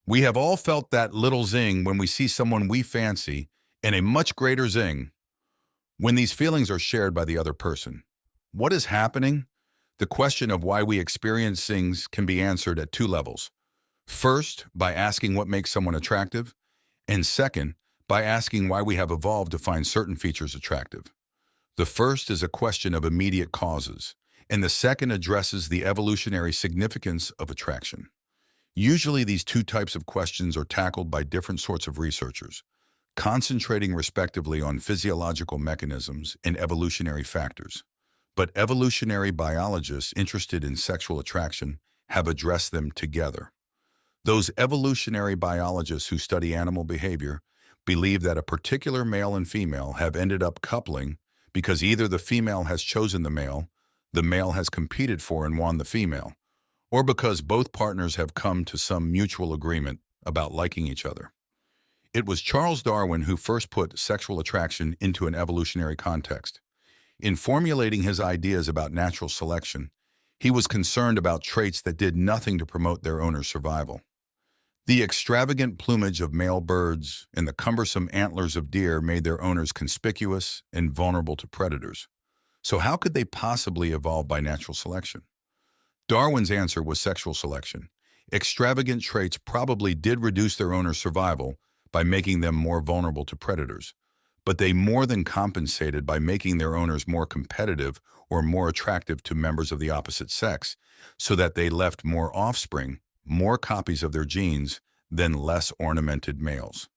We have all felt that little zing when we see someone we fancy, and a much greater zing when these feelings are shared by the other person. What is happening? The question of why we experience zings can be answered at two levels. First, by asking what makes someone attractive, and second, by asking why we have evolved to find certain features attractive. The first is a question of immediate causes, and the second addresses the evolutionary significance of attraction. Usually, these two types of questions are tackled by different sorts of researchers, concentrating respectively on physiological mechanisms and evolutionary factors. But evolutionary biologists interested in sexual attraction have addressed them together. Those evolutionary biologists who study animal behavior believe that a particular male and female have ended up coupling because either the female has chosen the male has competed for and won the female, or because both partners have come to some mutual agreement about liking each other. It was Charles Darwin who first put sexual attraction into an evolutionary context. In formulating his ideas about natural selection, he was concerned about traits that did nothing to promote their owner's survival. The extravagant plumage of male birds and the cumbersome antlers of deer made their owners conspicuous and vulnerable to predators. So how could they possibly evolve by natural selection? Darwin's answer was sexual selection. Extravagant traits probably did reduce their owner's survival by making them more vulnerable to predators, but they more than compensated by making their owners more competitive or more attractive to members of the opposite sex, so that they left more offspring, more copies of their genes, than less ornamented males.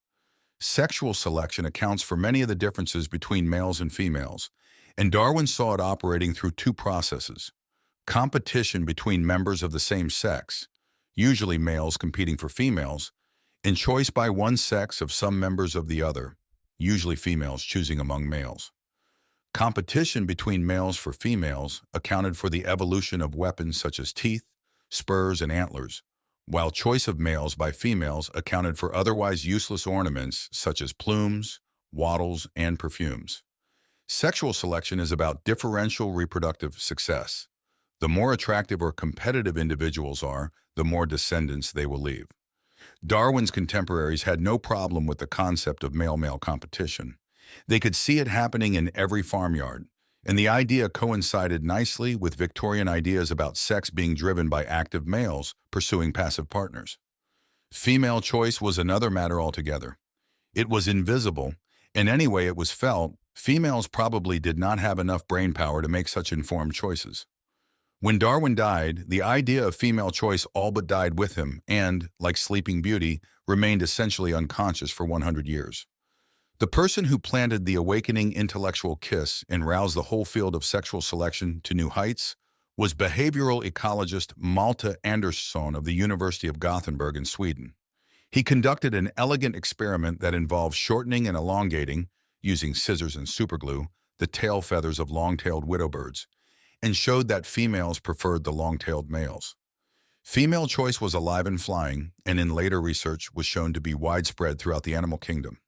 Sexual selection accounts for many of the differences between males and females, and Darwin saw it operating through two processes: competition between members of the same sex, usually males competing for females, and choice by one sex of some members of the other, usually females choosing among males. Competition between males for females accounted for the evolution of weapons such as teeth, spurs, and antlers, while choice of males by females accounted for otherwise useless ornaments such as plumes, wattles, and perfumes. Sexual selection is about differential reproductive success. The more attractive or competitive individuals are, the more descendants they will leave. Darwin's contemporaries had no problem with the concept of male-male competition. They could see it happening in every farmyard, and the idea coincided nicely with Victorian ideas about sex being driven by active males pursuing passive partners. Female choice was another matter altogether. It was invisible, and anyway it was felt, females probably did not have enough brain power to make such informed choices. When Darwin died, the idea of female choice all but died with him and, like Sleeping Beauty, remained essentially unconscious for 100 years. The person who planted the awakening intellectual kiss and roused the whole field of sexual selection to new heights was behavioral ecologist Malte Andersson of the University of Gothenburg in Sweden. He conducted an elegant experiment that involved shortening and elongating, using scissors and superglue, the tail feathers of long-tailed widowbirds, and showed that females preferred the long-tailed males. Female choice was alive and flying, and in later research was shown to be widespread throughout the animal kingdom.